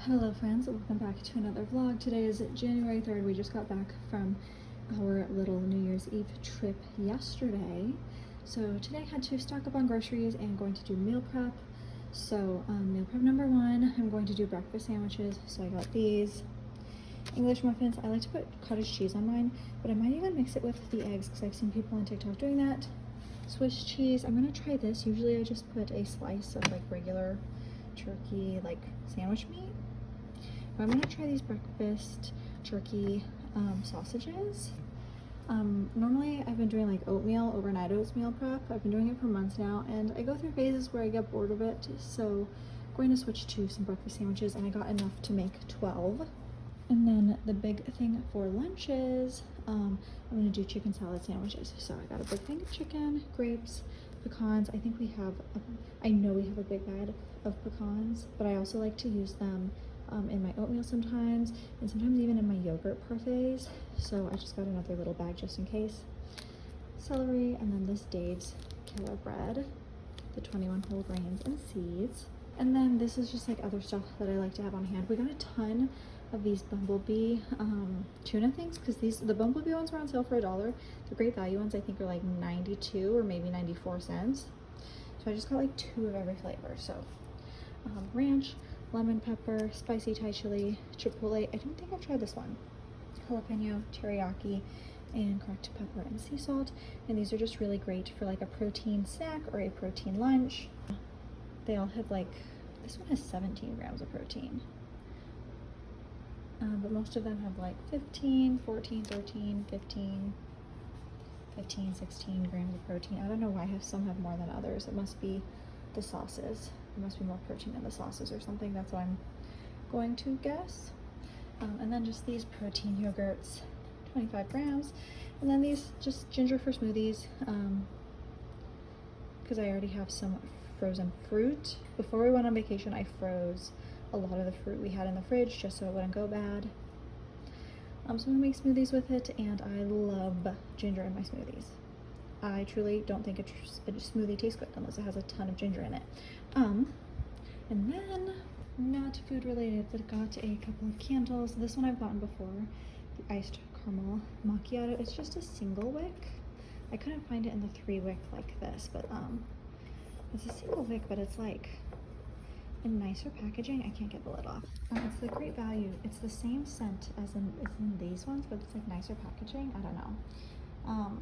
Hello friends, welcome back to another vlog. Today is January 3rd. We just got back from our little New Year's Eve trip yesterday. So today I had to stock up on groceries and going to do meal prep. So meal prep number one, I'm going to do breakfast sandwiches. So I got these English muffins. I like to put cottage cheese on mine, but I might even mix it with the eggs because I've seen people on TikTok doing that. Swiss cheese, I'm gonna try this. Usually I just put a slice of like regular turkey like sandwich meat. I'm gonna try these breakfast turkey sausages. Normally I've been doing like oatmeal, overnight oats meal prep. I've been doing it for months now, and I go through phases where I get bored of it. So I'm going to switch to some breakfast sandwiches, and I got enough to make 12. And then the big thing for lunches, I'm gonna do chicken salad sandwiches. So I got a big thing of chicken, grapes, pecans. I know we have a big bag of pecans, but I also like to use them in my oatmeal sometimes, and sometimes even in my yogurt parfaits. So I just got another little bag just in case. Celery, and then this Dave's Killer Bread, the 21 whole grains and seeds. And then this is just like other stuff that I like to have on hand. We got a ton of these bumblebee tuna things because the bumblebee ones were on sale for $1. The great value ones I think are like 92 or maybe 94 cents. So I just got like 2 of every flavor. So ranch, lemon pepper, spicy Thai chili, chipotle. I don't think I've tried this one. Jalapeno, teriyaki, and cracked pepper and sea salt. And these are just really great for like a protein snack or a protein lunch. They all have like, this one has 17 grams of protein. But most of them have like 15, 14, 13, 15, 16 grams of protein. I don't know why some have more than others. It must be the sauces. There must be more protein in the sauces or something. That's what I'm going to guess. And then just these protein yogurts, 25 grams. And then these just ginger for smoothies, because I already have some frozen fruit. Before we went on vacation, I froze a lot of the fruit we had in the fridge just so it wouldn't go bad. So I'm gonna make smoothies with it, and I love ginger in my smoothies. I truly don't think a smoothie tastes good unless it has a ton of ginger in it. And then, not food related, but got a couple of candles. This one I've gotten before, the iced caramel macchiato. It's just a single wick. I couldn't find it in the 3-wick like this, but it's a single wick, but it's like in nicer packaging. I can't get the lid off. It's the great value. It's the same scent as in these ones, but it's like nicer packaging. I don't know.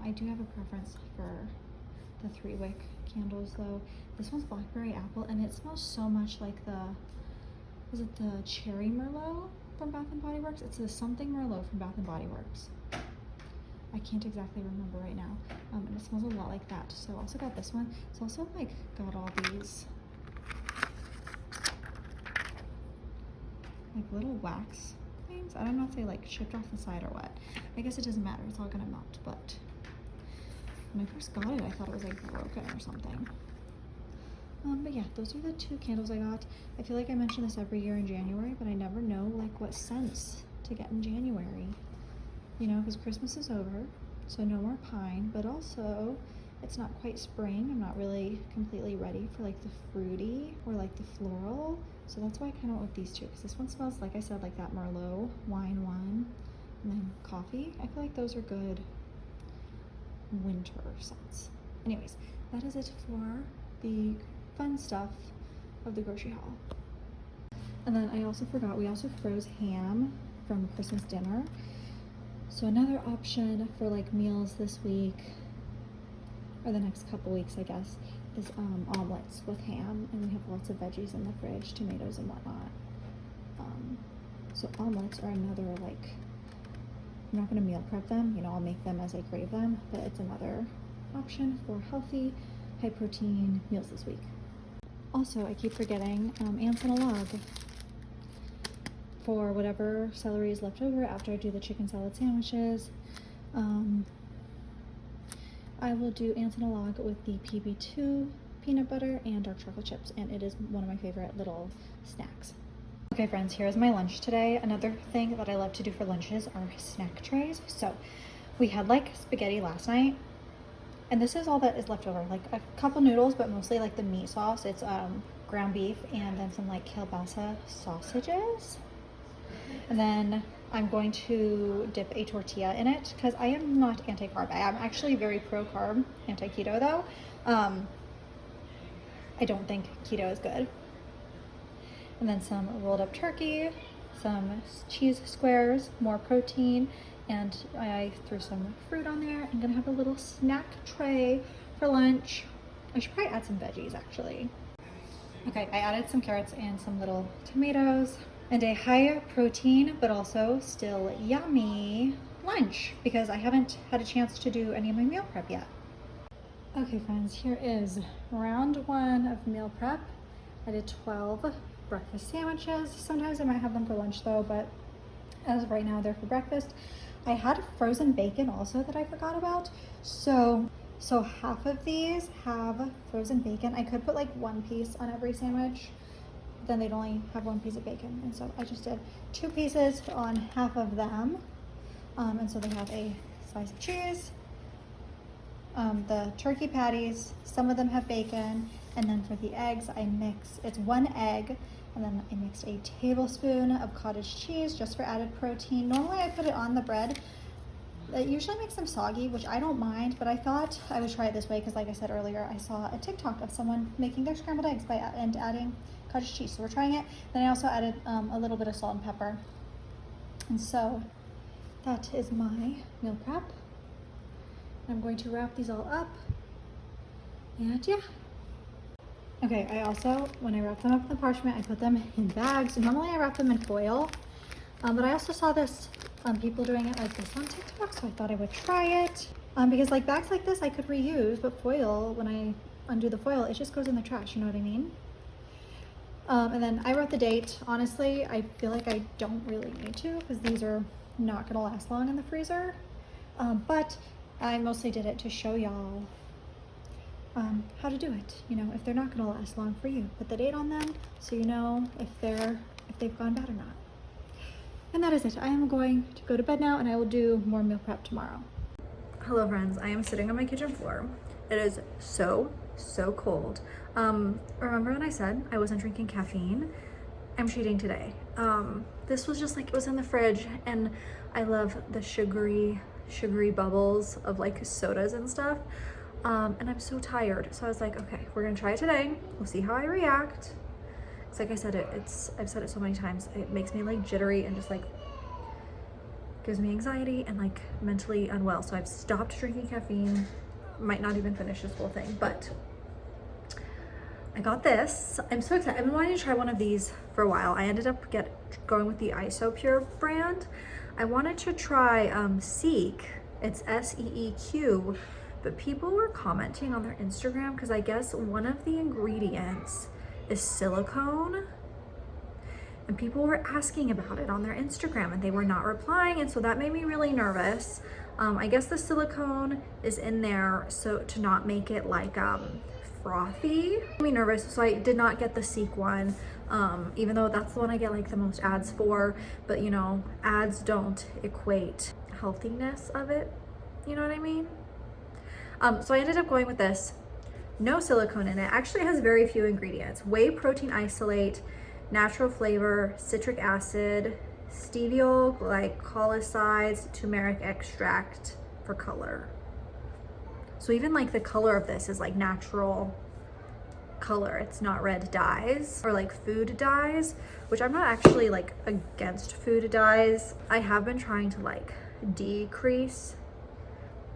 I do have a preference for the 3-wick candles though. This one's blackberry apple, and it smells so much like is it the cherry Merlot from Bath & Body Works? It's the something Merlot from Bath & Body Works. I can't exactly remember right now. And it smells a lot like that. So I also got this one. It's also like got all these like little wax things. I don't know if they like chipped off the side or what. I guess it doesn't matter. It's all gonna melt. But when I first got it, I thought it was like broken or something. But yeah, those are the 2 candles I got. I feel like I mention this every year in January, but I never know like what scents to get in January. You know, because Christmas is over, so no more pine, but also it's not quite spring. I'm not really completely ready for like the fruity or like the floral. So that's why I kind of went with these 2, because this one smells, like I said, like that Merlot wine one, and then coffee. I feel like those are good winter scents. Anyways, that is it for the fun stuff of the grocery haul. And then I also forgot, we also froze ham from Christmas dinner. So another option for like meals this week, or the next couple weeks I guess, is omelets with ham, and we have lots of veggies in the fridge, tomatoes and whatnot. So omelets are another, like, I'm not going to meal prep them, you know, I'll make them as I crave them, but it's another option for healthy, high protein meals this week. Also, I keep forgetting ants in a log for whatever celery is left over after I do the chicken salad sandwiches. I will do ants in a log with the PB2 peanut butter and dark chocolate chips, and it is one of my favorite little snacks. Okay friends, here's my lunch today. Another thing that I love to do for lunches are snack trays. So we had like spaghetti last night, and this is all that is left over, like a couple noodles, but mostly like the meat sauce. It's ground beef and then some like kielbasa sausages. And then I'm going to dip a tortilla in it because I am not anti-carb. I am actually very pro-carb, anti-keto though. I don't think keto is good. And then some rolled up turkey, some cheese squares, more protein, and I threw some fruit on there. I'm gonna have a little snack tray for lunch. I should probably add some veggies actually. Okay, I added some carrots and some little tomatoes and a high protein but also still yummy lunch because I haven't had a chance to do any of my meal prep yet. Okay friends, here is round one of meal prep. I did 12 breakfast sandwiches. Sometimes I might have them for lunch though, but as of right now they're for breakfast. I had frozen bacon also that I forgot about. So half of these have frozen bacon. I could put like one piece on every sandwich, then they'd only have one piece of bacon. And so I just did 2 pieces on half of them. And so they have a slice of cheese, the turkey patties, some of them have bacon, and then for the eggs, it's 1 egg, and then I mixed a tablespoon of cottage cheese just for added protein. Normally I put it on the bread. It usually makes them soggy, which I don't mind, but I thought I would try it this way because like I said earlier, I saw a TikTok of someone making their scrambled eggs and adding cottage cheese. So we're trying it. Then I also added a little bit of salt and pepper. And so that is my meal prep. I'm going to wrap these all up, and yeah. Okay, I also, when I wrap them up in the parchment, I put them in bags. Normally I wrap them in foil, but I also saw this, people doing it like this on TikTok, so I thought I would try it. Because like bags like this I could reuse, but foil, when I undo the foil, it just goes in the trash, you know what I mean? And then I wrote the date. Honestly, I feel like I don't really need to because these are not gonna last long in the freezer, but I mostly did it to show y'all how to do it. You know, if they're not gonna last long for you, put the date on them so you know if they've gone bad or not. And that is it. I am going to go to bed now and I will do more meal prep tomorrow. Hello friends, I am sitting on my kitchen floor. It is so cold. Remember when I said I wasn't drinking caffeine? I'm cheating today. This was just like, it was in the fridge and I love the sugary bubbles of like sodas and stuff. And I'm so tired. So I was like, okay, we're gonna try it today. We'll see how I react. It's like I said, I've said it so many times. It makes me like jittery and just like gives me anxiety and like mentally unwell. So I've stopped drinking caffeine. Might not even finish this whole thing, but I got this. I'm so excited. I've been wanting to try one of these for a while. I ended up going with the IsoPure brand. I wanted to try Seek. It's SEEQ, but people were commenting on their Instagram because I guess one of the ingredients is silicone, and people were asking about it on their Instagram and they were not replying, and so that made me really nervous. I guess the silicone is in there so to not make it like frothy. Made me nervous, so I did not get the Seek one, even though that's the one I get like the most ads for, but you know, ads don't equate healthiness of it, you know what I mean? So I ended up going with this. No silicone in it. Actually, it has very few ingredients. Whey protein isolate, natural flavor, citric acid, stevia glycosides, turmeric extract for color. So even like the color of this is like natural color. It's not red dyes or like food dyes, which I'm not actually like against food dyes. I have been trying to like decrease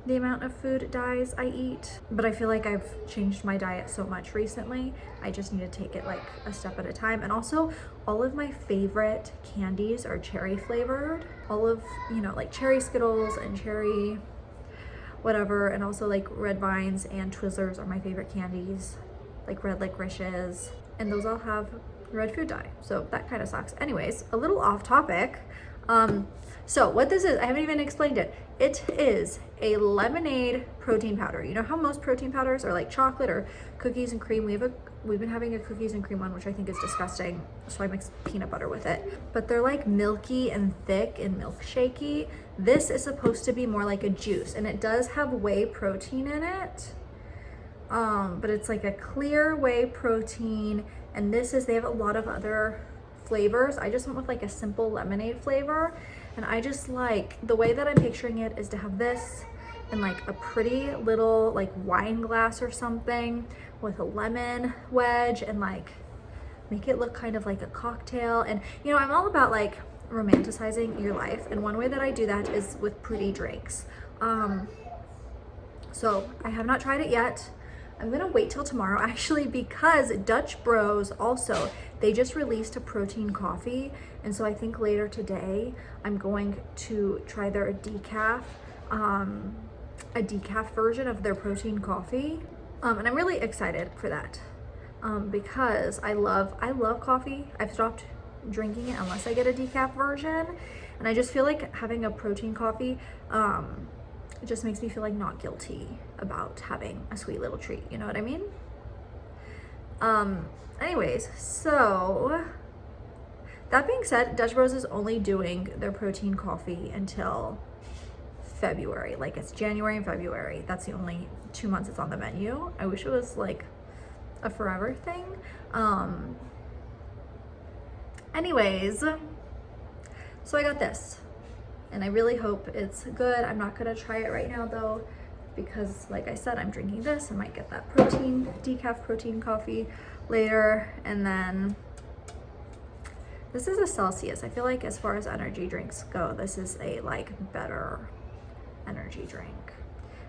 the amount of food dyes I eat, but I feel like I've changed my diet so much recently. I just need to take it like a step at a time. And also all of my favorite candies are cherry flavored. All of, you know, like cherry Skittles and cherry whatever, and also like red vines and Twizzlers are my favorite candies, like red licorices, and those all have red food dye, so that kind of sucks. Anyways, a little off topic. So what this is, I haven't even explained it. It is a lemonade protein powder. You know how most protein powders are like chocolate or cookies and cream? We've been having a cookies and cream one, which I think is disgusting, so I mixed peanut butter with it. But they're like milky and thick and milkshakey. This is supposed to be more like a juice, and it does have whey protein in it. But it's like a clear whey protein, And this is, they have a lot of other flavors. I just went with like a simple lemonade flavor. And I just like, the way that I'm picturing it is to have this in like a pretty little like wine glass or something with a lemon wedge, and like make it look kind of like a cocktail. And you know, I'm all about like romanticizing your life, and one way that I do that is with pretty drinks. So I have not tried it yet. I'm gonna wait till tomorrow actually, because Dutch Bros also, they just released a protein coffee, and so I think later today I'm going to try their decaf version of their protein coffee, and I'm really excited for that, because I love coffee. I've stopped drinking it unless I get a decaf version, and I just feel like having a protein coffee it just makes me feel like not guilty about having a sweet little treat, you know what I mean? Anyways, so that being said, Dutch Bros is only doing their protein coffee until February. Like, it's January and February. That's the only 2 months it's on the menu. I wish it was like a forever thing. Anyways, so I got this, and I really hope it's good. I'm not gonna try it right now though, because like I said, I'm drinking this. I might get that decaf protein coffee later. And then this is a Celsius. I feel like as far as energy drinks go, this is a like better energy drink.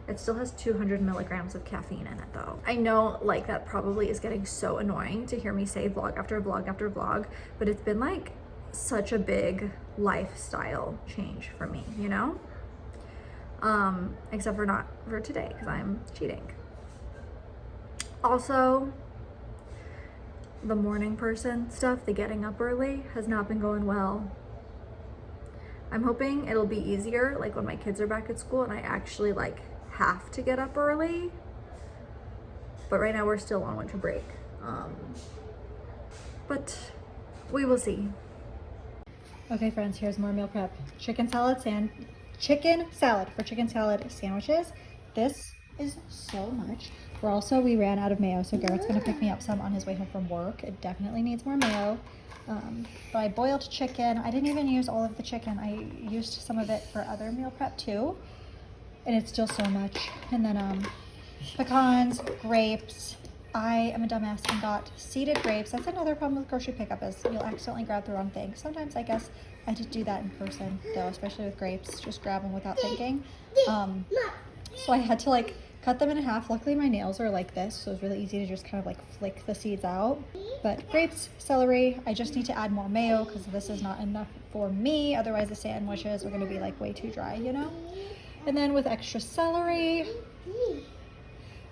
It still has 200 milligrams of caffeine in it though. I know like that probably is getting so annoying to hear me say vlog after vlog after vlog, but it's been like such a big lifestyle change for me, you know? Except for not for today, because I'm cheating. Also, the morning person stuff, the getting up early, has not been going well. I'm hoping it'll be easier like when my kids are back at school and I actually like have to get up early, but right now we're still on winter break. But we will see. Okay friends, here's more meal prep. Chicken salad for chicken salad sandwiches. This is so much. We ran out of mayo, so Garrett's gonna pick me up some on his way home from work. It definitely needs more mayo. But I boiled chicken. I didn't even use all of the chicken. I used some of it for other meal prep too, and it's still so much. And then pecans, grapes. I am a dumbass and got seeded grapes. That's another problem with grocery pickup, is you'll accidentally grab the wrong thing. Sometimes I guess I just do that in person though, especially with grapes, just grab them without thinking. So I had to like cut them in half. Luckily my nails are like this, so it's really easy to just kind of like flick the seeds out. But grapes, celery, I just need to add more mayo because this is not enough for me. Otherwise the sandwiches are gonna be like way too dry, you know? And then with extra celery,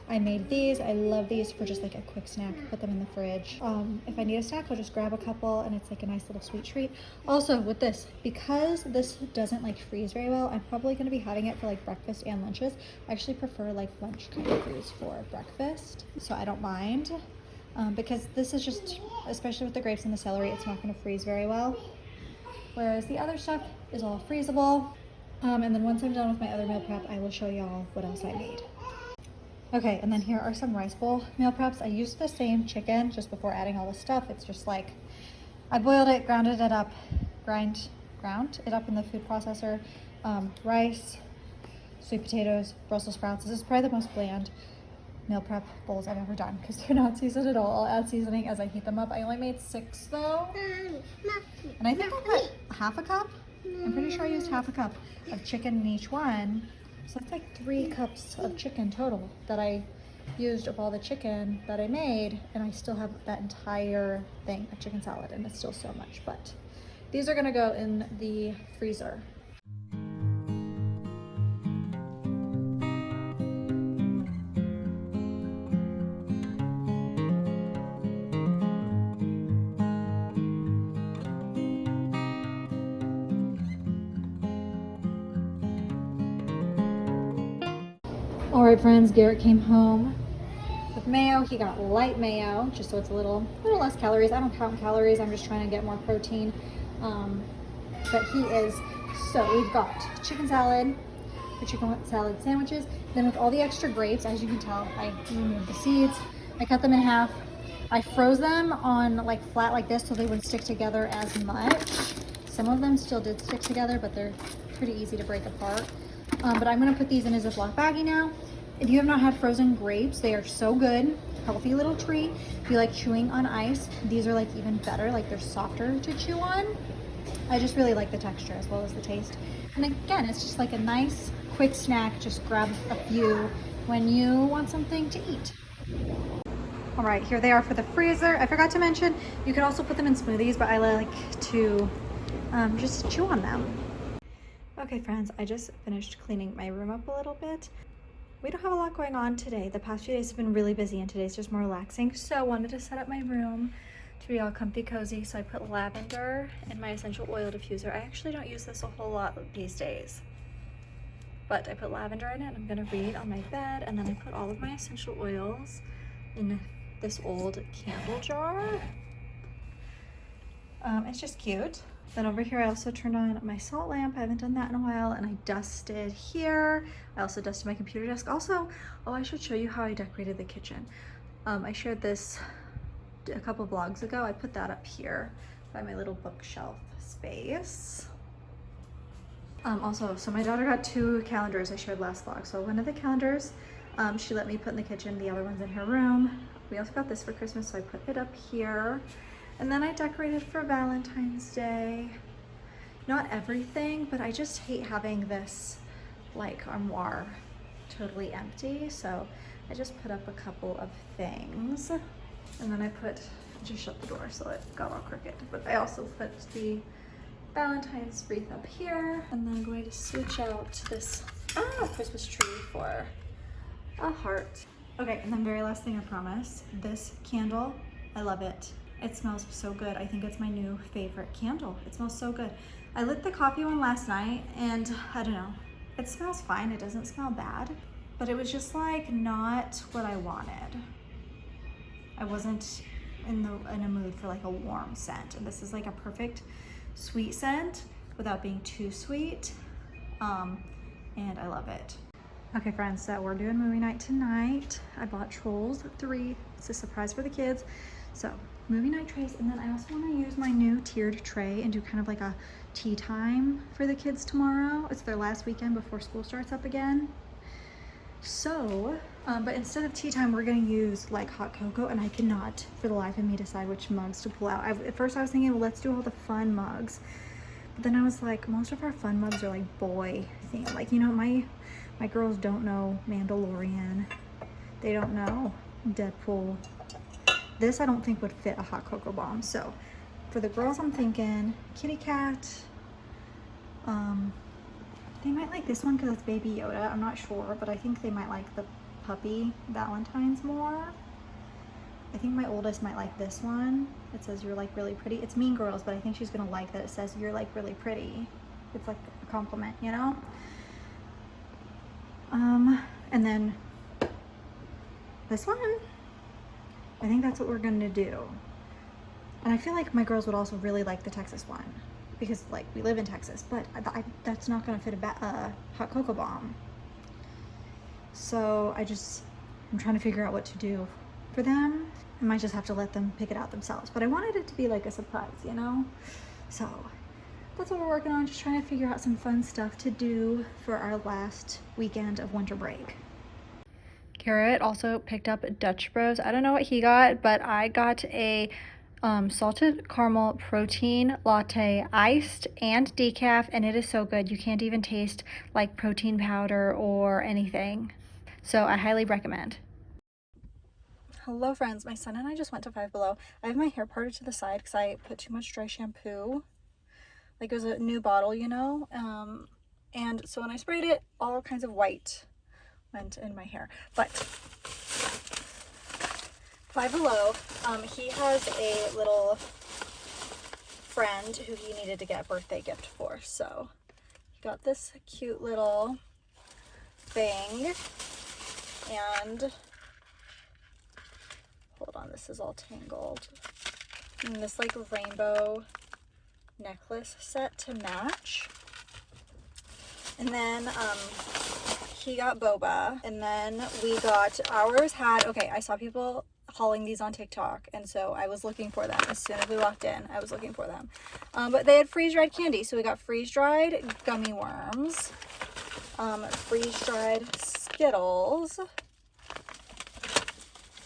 I made these. I love these for just like a quick snack. Put them in the fridge. If I need a snack, I'll just grab a couple, and it's like a nice little sweet treat. Also with this, because this doesn't like freeze very well, I'm probably going to be having it for like breakfast and lunches. I actually prefer like lunch kind of freeze for breakfast, so I don't mind. Because this is just, especially with the grapes and the celery, it's not going to freeze very well. Whereas the other stuff is all freezable. And then once I'm done with my other meal prep, I will show y'all what else I made. Okay, and then here are some rice bowl meal preps. I used the same chicken just before adding all the stuff. It's just like, I boiled it, ground it up in the food processor. Rice, sweet potatoes, Brussels sprouts. This is probably the most bland meal prep bowls I've ever done because they're not seasoned at all. I'll add seasoning as I heat them up. I only made 6 though. And I think I put half a cup. I'm pretty sure I used half a cup of chicken in each one. So that's like 3 cups of chicken total that I used of all the chicken that I made, and I still have that entire thing of chicken salad, and it's still so much. But these are gonna go in the freezer. All right, friends, Garrett came home with mayo. He got light mayo, just so it's a little less calories. I don't count calories. I'm just trying to get more protein. But he is, so we've got chicken salad, the chicken salad sandwiches. Then with all the extra grapes, as you can tell, I removed the seeds. I cut them in half, I froze them on like flat like this so they wouldn't stick together as much. Some of them still did stick together, but they're pretty easy to break apart. But I'm gonna put these in a Ziploc baggie now. If you have not had frozen grapes, they are so good. Healthy little treat. If you like chewing on ice, these are like even better. Like they're softer to chew on. I just really like the texture as well as the taste. And again, it's just like a nice quick snack. Just grab a few when you want something to eat. All right, here they are for the freezer. I forgot to mention, you could also put them in smoothies, but I like to just chew on them. Okay friends, I just finished cleaning my room up a little bit. We don't have a lot going on today. The past few days have been really busy and today's just more relaxing. So I wanted to set up my room to be all comfy cozy. So I put lavender in my essential oil diffuser. I actually don't use this a whole lot these days, but I put lavender in it. I'm gonna read on my bed, and then I put all of my essential oils in this old candle jar. It's just cute. Then over here, I also turned on my salt lamp. I haven't done that in a while, and I dusted here. I also dusted my computer desk. Also, oh, I should show you how I decorated the kitchen. I shared this a couple vlogs ago. I put that up here by my little bookshelf space. Also, so my daughter got 2 calendars I shared last vlog. So one of the calendars she let me put in the kitchen, the other one's in her room. We also got this for Christmas, so I put it up here. And then I decorated for Valentine's Day. Not everything, but I just hate having this like armoire totally empty. So I just put up a couple of things. And then I just shut the door so it got all crooked. But I also put the Valentine's wreath up here. And then I'm going to switch out this Christmas tree for a heart. Okay, and then very last thing I promise, this candle, I love it. It smells so good. I think it's my new favorite candle. It smells so good. I lit the coffee one last night and I don't know, it smells fine. It doesn't smell bad, but it was just like not what I wanted. I wasn't in a mood for like a warm scent. And this is like a perfect sweet scent without being too sweet. And I love it. Okay friends, so we're doing movie night tonight. I bought Trolls 3. It's a surprise for the kids. So movie night trays, and then I also want to use my new tiered tray and do kind of like a tea time for the kids tomorrow. It's their last weekend before school starts up again. So, but instead of tea time, we're gonna use like hot cocoa, and I cannot for the life of me decide which mugs to pull out. At first I was thinking, well, let's do all the fun mugs. But then I was like, most of our fun mugs are like boy themed. Like, you know, my girls don't know Mandalorian. They don't know Deadpool. This I don't think would fit a hot cocoa bomb. So for the girls, I'm thinking kitty cat. They might like this one because it's Baby Yoda. I'm not sure, but I think they might like the puppy Valentine's more. I think my oldest might like this one. It says you're like really pretty. It's Mean Girls, but I think she's gonna like that it says you're like really pretty. It's like a compliment, you know? And then this one, I think that's what we're gonna do. And I feel like my girls would also really like the Texas one because like we live in Texas, but that's not gonna fit a hot cocoa bomb. So I'm trying to figure out what to do for them. I might just have to let them pick it out themselves, but I wanted it to be like a surprise, you know? So that's what we're working on, just trying to figure out some fun stuff to do for our last weekend of winter break. Garrett also picked up Dutch Bros. I don't know what he got, but I got a salted caramel protein latte, iced and decaf, and it is so good. You can't even taste like protein powder or anything. So I highly recommend. Hello friends, my son and I just went to Five Below. I have my hair parted to the side because I put too much dry shampoo. Like it was a new bottle, you know? And so when I sprayed it, all kinds of white went in my hair. But Five Below, he has a little friend who he needed to get a birthday gift for. So he got this cute little thing, and hold on, this is all tangled. And this like rainbow necklace set to match. And then he got boba, and then we got, ours had, okay, I saw people hauling these on TikTok, and so I was looking for them. As soon as we walked in, I was looking for them. But they had freeze-dried candy, so we got freeze-dried gummy worms, freeze-dried Skittles,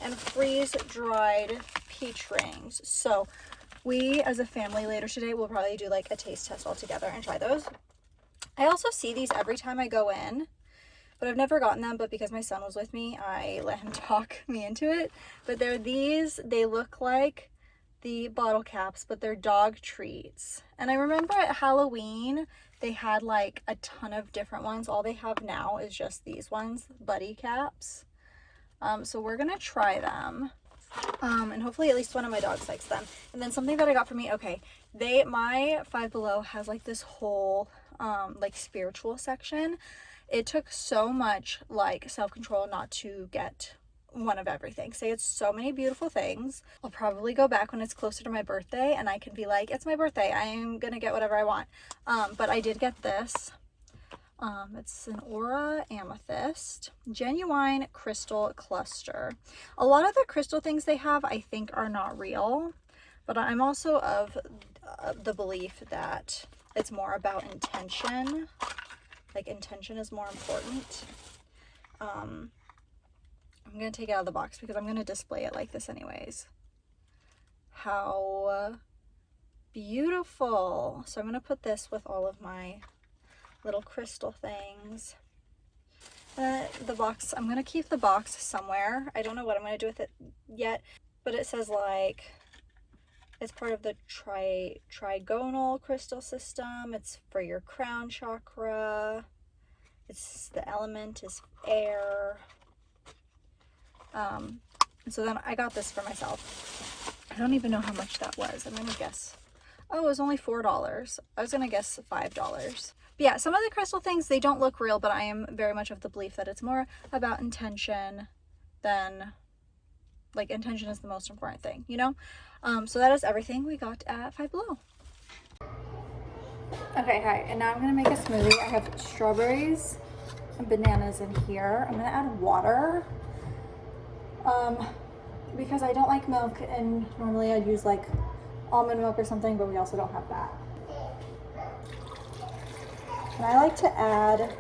and freeze-dried peach rings. So we, as a family, later today, will probably do like a taste test all together and try those. I also see these every time I go in, but I've never gotten them. But because my son was with me, I let him talk me into it. But they're these. They look like the bottle caps, but they're dog treats. And I remember at Halloween, they had like a ton of different ones. All they have now is just these ones, buddy caps. So we're gonna try them. And hopefully at least one of my dogs likes them. And then something that I got for me, okay, my Five Below has like this whole like spiritual section. It took so much like self-control not to get one of everything. Say it's so many beautiful things. I'll probably go back when it's closer to my birthday and I can be like, it's my birthday, I'm gonna get whatever I want. But I did get this. It's an Aura Amethyst Genuine Crystal Cluster. A lot of the crystal things they have I think are not real, but I'm also of the belief that it's more about intention. Like intention is more important. I'm gonna take it out of the box because I'm gonna display it like this anyways. How beautiful. So I'm gonna put this with all of my little crystal things. The box, I'm gonna keep the box somewhere. I don't know what I'm gonna do with it yet, but it says like it's part of the trigonal crystal system. It's for your crown chakra. The element is air. So then I got this for myself. I don't even know how much that was. I'm gonna guess. Oh, it was only $4. I was gonna guess $5. But yeah, some of the crystal things, they don't look real, but I am very much of the belief that it's more about intention than, like, intention is the most important thing, you know? So that is everything we got at Five Below. Okay, hi, and now I'm gonna make a smoothie. I have strawberries and bananas in here. I'm gonna add water, because I don't like milk, and normally I'd use like almond milk or something, but we also don't have that. And I like to add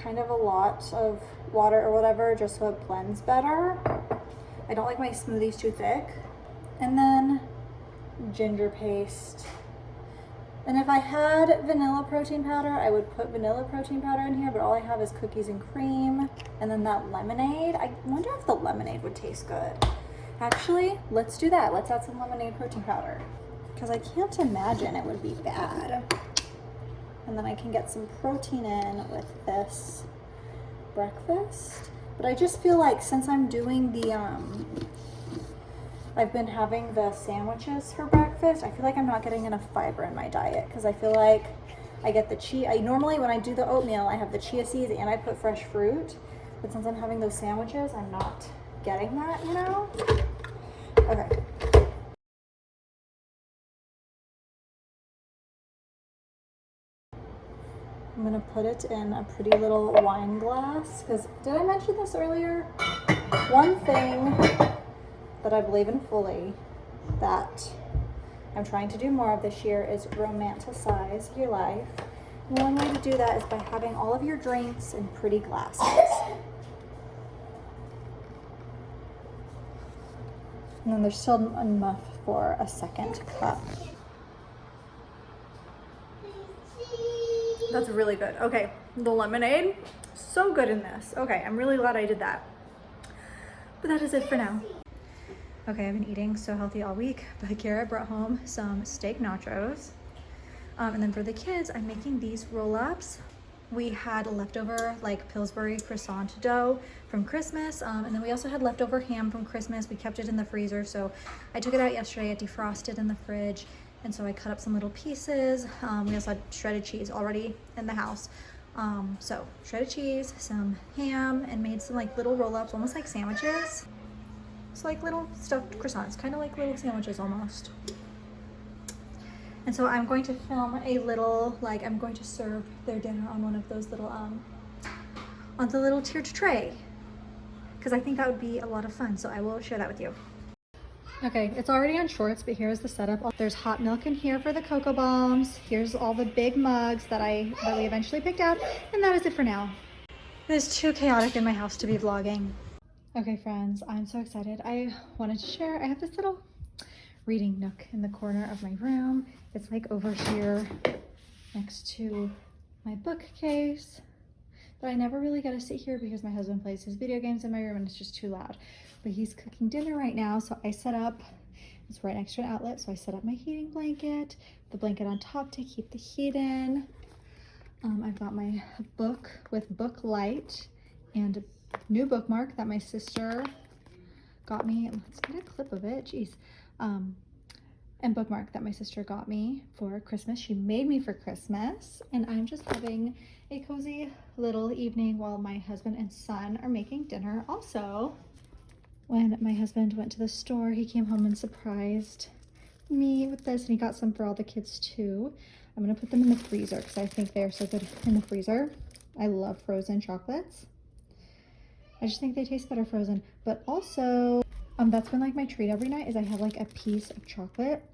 kind of a lot of water or whatever, just so it blends better. I don't like my smoothies too thick. And then ginger paste. And if I had vanilla protein powder, I would put vanilla protein powder in here, but all I have is cookies and cream. And then that lemonade, I wonder if the lemonade would taste good. Actually, let's do that. Let's add some lemonade protein powder, because I can't imagine it would be bad. And then I can get some protein in with this breakfast. But I just feel like since I'm doing the, I've been having the sandwiches for breakfast, I feel like I'm not getting enough fiber in my diet, because I feel like I get the chia. Normally when I do the oatmeal, I have the chia seeds and I put fresh fruit. But since I'm having those sandwiches, I'm not getting that, you know? Okay. I'm gonna put it in a pretty little wine glass, because did I mention this earlier? One thing that I believe in fully that I'm trying to do more of this year is romanticize your life. And one way to do that is by having all of your drinks in pretty glasses. And then there's still enough for a second cup. That's really good. Okay, the lemonade, so good in this. Okay, I'm really glad I did that. But that is it for now. Okay, I've been eating so healthy all week, but Kara brought home some steak nachos. And then for the kids, I'm making these roll-ups. We had leftover like Pillsbury croissant dough from Christmas. And then we also had leftover ham from Christmas. We kept it in the freezer, so I took it out yesterday. I defrosted in the fridge. And so I cut up some little pieces. We also had shredded cheese already in the house. So shredded cheese, some ham, and made some like little roll-ups, almost like sandwiches. It's like little stuffed croissants, kind of like little sandwiches almost. And so I'm going to film a little, like I'm going to serve their dinner on one of those little, on the little tiered tray. because I think that would be a lot of fun. So I will share that with you. Okay, it's already on shorts, but here's the setup. There's hot milk in here for the cocoa bombs. Here's all the big mugs that we eventually picked out, and that is it for now. It is too chaotic in my house to be vlogging. Okay, friends, I'm so excited. I wanted to share. I have this little reading nook in the corner of my room. It's like over here next to my bookcase, but I never really get to sit here because my husband plays his video games in my room and it's just too loud. But he's cooking dinner right now, so I set up, it's right next to an outlet, so I set up my heating blanket, the blanket on top to keep the heat in. I've got my book with book light and a new bookmark that my sister got me. Let's get a clip of it, jeez. And bookmark that my sister got me for Christmas. She made me for Christmas, and I'm just having a cozy little evening while my husband and son are making dinner. Also, when my husband went to the store, he came home and surprised me with this, and he got some for all the kids too. I'm gonna put them in the freezer because I think they're so good in the freezer. I love frozen chocolates. I just think they taste better frozen. But also, that's been like my treat every night is I have like a piece of chocolate.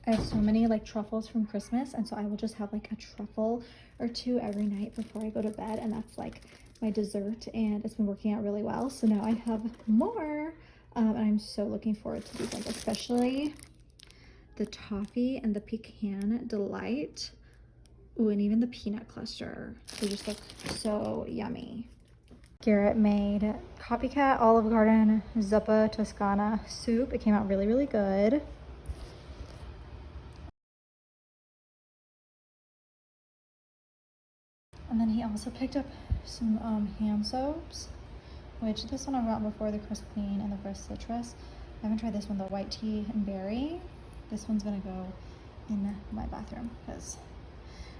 I have so many like truffles from Christmas, and so I will just have like a truffle or two every night before I go to bed, and that's like my dessert, and it's been working out really well. So now I have more, and I'm so looking forward to these ones, especially the toffee and the pecan delight. Ooh, and even the peanut cluster. They just look so yummy. Garrett made copycat Olive Garden zuppa toscana soup. It came out really, really good. And then he also picked up some hand soaps, which this one I've gotten before, the Crisp Clean and the Crisp Citrus. I haven't tried this one, the white tea and berry. This one's gonna go in my bathroom because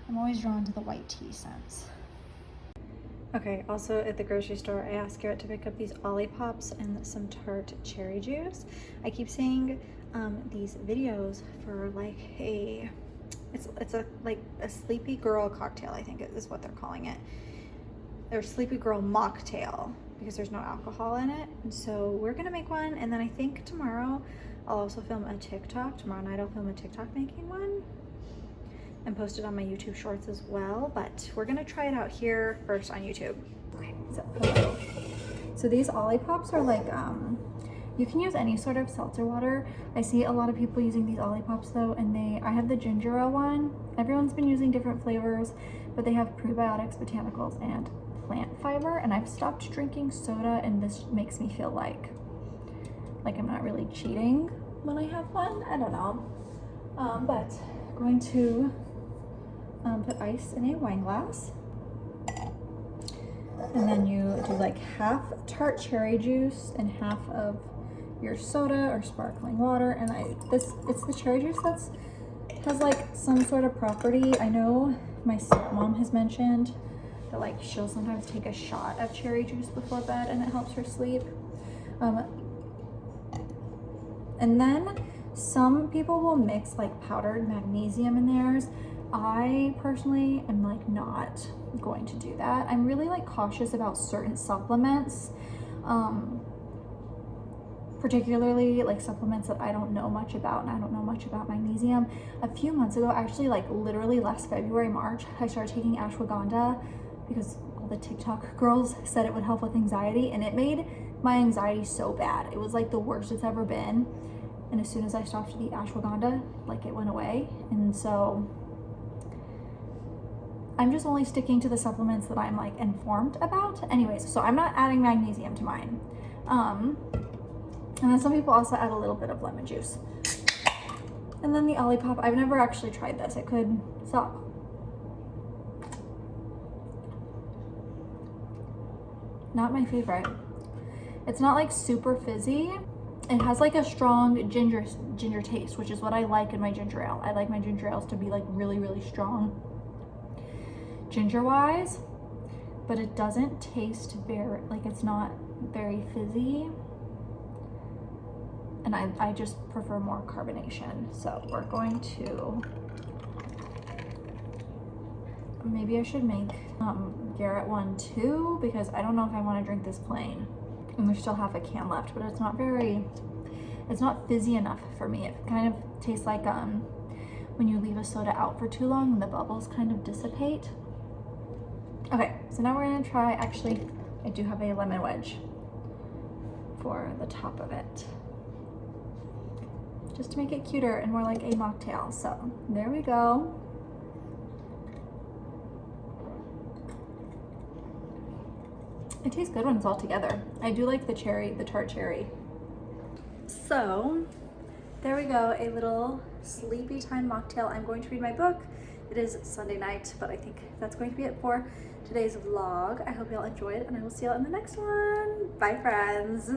I'm always drawn to the white tea scents. Okay, also at the grocery store, I asked Garrett to pick up these Olipop and some tart cherry juice. I keep seeing these videos for like it's a like a sleepy girl cocktail, I think is what they're calling it. Or sleepy girl mocktail, because there's no alcohol in it. And so we're gonna make one, and then I think tomorrow I'll also film a TikTok. Tomorrow night I'll film a TikTok making one and post it on my YouTube shorts as well, but we're gonna try it out here first on YouTube. Okay, so hello. So these Olipops are like, you can use any sort of seltzer water. I see a lot of people using these Olipops though, and I have the ginger ale one. Everyone's been using different flavors, but they have prebiotics, botanicals, and plant fiber, and I've stopped drinking soda, and this makes me feel like I'm not really cheating when I have one. I don't know, but I'm going to put ice in a wine glass, and then you do like half tart cherry juice and half of your soda or sparkling water. And it's the cherry juice has like some sort of property. I know my stepmom has mentioned that like she'll sometimes take a shot of cherry juice before bed and it helps her sleep. And then some people will mix like powdered magnesium in theirs. I personally am like not going to do that. I'm really like cautious about certain supplements, particularly like supplements that I don't know much about, and I don't know much about magnesium. A few months ago, actually like literally last February, March, I started taking ashwagandha because all the TikTok girls said it would help with anxiety, and it made my anxiety so bad. It was like the worst it's ever been. And as soon as I stopped the ashwagandha, like it went away. And so I'm just only sticking to the supplements that I'm like informed about. Anyways, so I'm not adding magnesium to mine. And then some people also add a little bit of lemon juice. And then the Olipop, I've never actually tried this. It could suck. Not my favorite. It's not like super fizzy. It has like a strong ginger taste, which is what I like in my ginger ale. I like my ginger ales to be like really, really strong ginger wise, but it doesn't taste very, like it's not very fizzy. And I just prefer more carbonation. So we're going to, maybe I should make Garrett one too, because I don't know if I want to drink this plain. And there's still half a can left, but it's not fizzy enough for me. It kind of tastes like when you leave a soda out for too long and the bubbles kind of dissipate. Okay, so now we're gonna try, actually, I do have a lemon wedge for the top of it, just to make it cuter and more like a mocktail. So there we go. It tastes good when it's all together. I do like the tart cherry. So there we go, a little sleepy time mocktail. I'm going to read my book. It is Sunday night, but I think that's going to be it for today's vlog. I hope y'all enjoyed, and I will see y'all in the next one. Bye, friends.